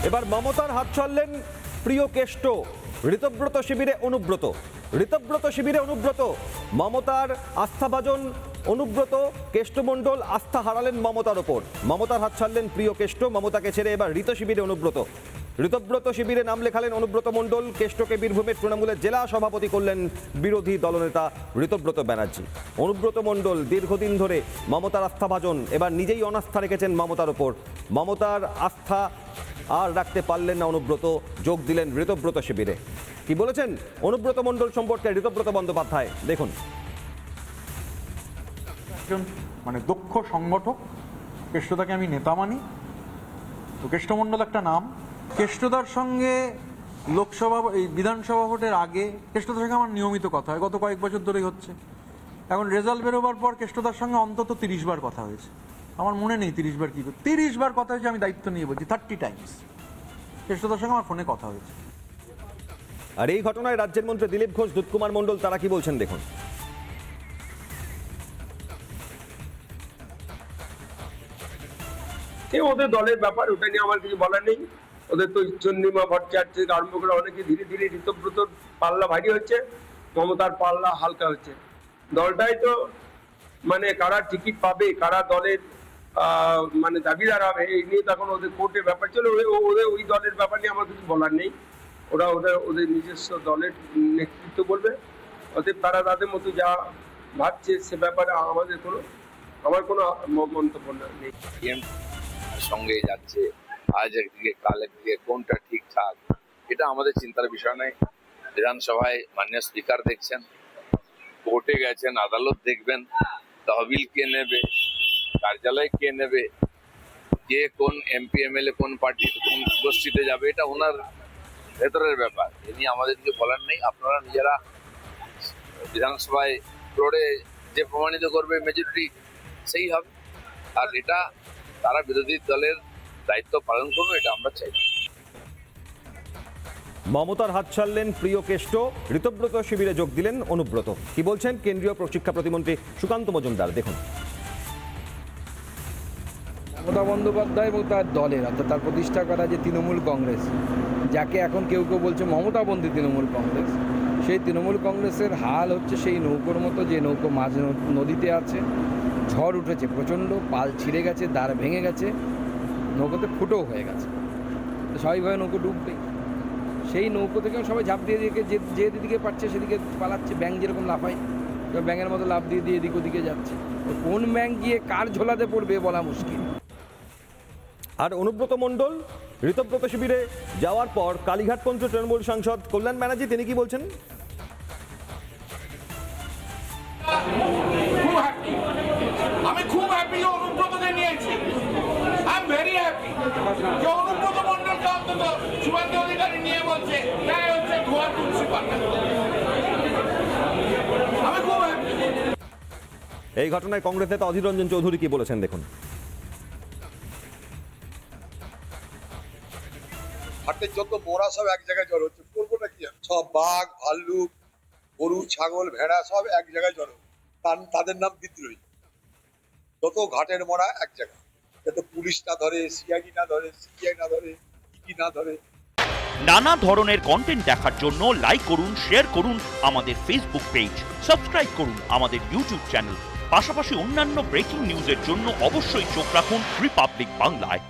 এবার মমতার হাত ছাড়লেন প্রিয় কেষ্ট। ঋতব্রত শিবিরে অনুব্রত। ঋতব্রত শিবিরে অনুব্রত। মমতার আস্থাভাজন অনুব্রত। কেষ্টমণ্ডল আস্থা হারালেন মমতার ওপর। মমতার হাত ছাড়লেন প্রিয় কেষ্ট। মমতাকে ছেড়ে এবার ঋত শিবিরে অনুব্রত। ঋতব্রত শিবিরে নাম লেখালেন অনুব্রত মণ্ডল। কেষ্টকে বীরভূমের তৃণমূলের জেলা সভাপতি করলেন বিরোধী দলনেতা ঋতব্রত ব্যানার্জি। অনুব্রত মণ্ডল দীর্ঘদিন ধরে মমতার আস্থাভাজন, এবার নিজেই অনাস্থা রেখেছেন মমতার ওপর। মমতার আস্থা আর রাখতে পারলেন না অনুব্রত, যোগ দিলেন ঋতব্রত শিবিরে। কি বলেছেন অনুব্রত মণ্ডল সম্পর্কে ঋতব্রত বন্দ্যোপাধ্যায়, দেখুন। একজন দক্ষ সংগঠক, কেষ্টদাকে আমি নেতা মানি। তো কেষ্টমণ্ডল একটা নাম। কেষ্টদার সঙ্গে লোকসভা এই বিধানসভা ভোটের আগে কেষ্টদার সঙ্গে আমার নিয়মিত কথা হয়, গত কয়েক বছর ধরেই হচ্ছে। এখন রেজাল্ট বেরোবার পর কেষ্টদার সঙ্গে অন্তত 30 বার কথা হয়েছে। আমার মনে নেই 30 বার কি 30 বার কথা হয়েছে, আমি দায়িত্ব নিয়ে বলছি 30 টাইমস কেষ্টদার সঙ্গে আমার ফোনে কথা হয়েছে। আর এই ঘটনায় রাজ্যের মন্ত্রী দিলীপ ঘোষ, দুধকুমার মণ্ডল তারা কি বলছেন দেখুন। ওদের দলের ব্যাপার, ওটা নিয়ে আমার কিছু বলার নেই। ওদের তো চন্দ্রিমা ভট্টাচার্য থেকে আরম্ভ করে অনেকে ধীরে ধীরে ঋতব্রতর পাল্লা ভারী হচ্ছে, মমতার পাল্লা হালকা হচ্ছে। দলটাই তো কারা টিকিট পাবে, কারা দলের দাবিদার হবে, এই নিয়ে তখন ওদের কোর্টের ব্যাপার ছিল। ওদের ওই দলের ব্যাপার নিয়ে আমার কিছু বলার নেই। ওরা ওদের নিজস্ব দলের নেতৃত্ব বলবে। অতএব তারা তাদের মতো যা ভাবছে সে ব্যাপারে আমার কোনো মন্তব্য নেই। সঙ্গে যাচ্ছে, আজ একদিকে কাল একদিকে, কোনটা ঠিকঠাক এটা আমাদের চিন্তার বিষয় নয়। বিধানসভায় মাননীয় স্পিকার দেখছেন, কোর্টে গেছেন, আদালত দেখবেন, তহবিল কে নেবে, কার্যালয় কে নেবে, কে কোন এমপি এমএলএ কোন পার্টি কোন গোষ্ঠীতে যাবে, এটা ওনার ভেতরের ব্যাপার। এ নিয়ে আমাদের কিছু বলার নেই। আপনারা নিজেরা বিধানসভায় ফ্লোরে যে প্রমাণিত করবে মেজরিটি সেই হবে, আর এটা তারা বিরোধী দলের দায়িত্ব পালন করবে, এটা আমরা চাই। মমতার হাত ছাড়লেন প্রিয় কেষ্ট। ঋতব্রত শিবিরে যোগ দিলেন অনুব্রত। কি বলছেন কেন্দ্রীয় শিক্ষা প্রতিমন্ত্রী সুকান্ত মজুমদার, দেখুন। মমতা বন্দ্যোপাধ্যায় এবং তার দলের, অর্থাৎ তার প্রতিষ্ঠা করা যে তৃণমূল কংগ্রেস, যাকে এখন কেউ কেউ বলছে মমতাবন্দী তৃণমূল কংগ্রেস, সেই তৃণমূল কংগ্রেসের হাল হচ্ছে সেই নৌকোর মতো, যে নৌকো মাঝ নদীতে আছে, ঝড় উঠেছে প্রচণ্ড, পাল ছিঁড়ে গেছে, দাঁড় ভেঙে গেছে, নৌকোতে ফুটো হয়ে গেছে, তো স্বাভাবিকভাবে নৌকো ডুববে। সেই নৌকো থেকে সবাই ঝাঁপ দিয়ে যেদিকে পারছে সেদিকে পালাচ্ছে। ব্যাঙ যেরকম লাফায়, ব্যাঙের মতো লাফ দিয়ে দিয়ে এদিক ওদিকে যাচ্ছে। কোন ব্যাঙ গিয়ে কার ঝোলাতে পড়বে বলা মুশকিল। আর অনুব্রত মণ্ডল ঋতব্রত শিবিরে যাওয়ার পর কালীঘাটপঞ্চ তৃণমূল সাংসদ কল্যাণ ব্যানার্জি তিনি কি বলছেন। আমি খুব হ্যাপি যে অনুব্রতকে নিয়েছি। আই এম ভেরি হ্যাপি যে অনুব্রত মণ্ডলকে অন্তত শুভেন্দু অধিকারী নিয়ে বলছে তাই হচ্ছে ধোয়া তুলসী পাতা। আমি খুব হ্যাপি। এই ঘটনায় কংগ্রেস নেতা অধীর রঞ্জন চৌধুরী কি বলেছেন দেখুন। হাটের যত মোড়া সব এক জায়গায় জড়ো হচ্ছে, করবোটা কি? সব বাঘ, ভাল্লুক, গরু, ছাগল, ভেড়া সব এক জায়গায় জড়ো, তাদের নাম বিদ্রোহী। যত ঘাটের মোড়া এক জায়গায়, যাতে পুলিশ না ধরে, সিআইডি না ধরে, সিবিআই না ধরে, ইডি না ধরে। নানা ধরনের কন্টেন্ট দেখার জন্য লাইক করুন, শেয়ার করুন আমাদের ফেসবুক পেজ, সাবস্ক্রাইব করুন আমাদের ইউটিউব চ্যানেল। পাশাপাশি অন্যান্য ব্রেকিং নিউজের জন্য অবশ্যই চোখ রাখুন রিপাবলিক বাংলায়।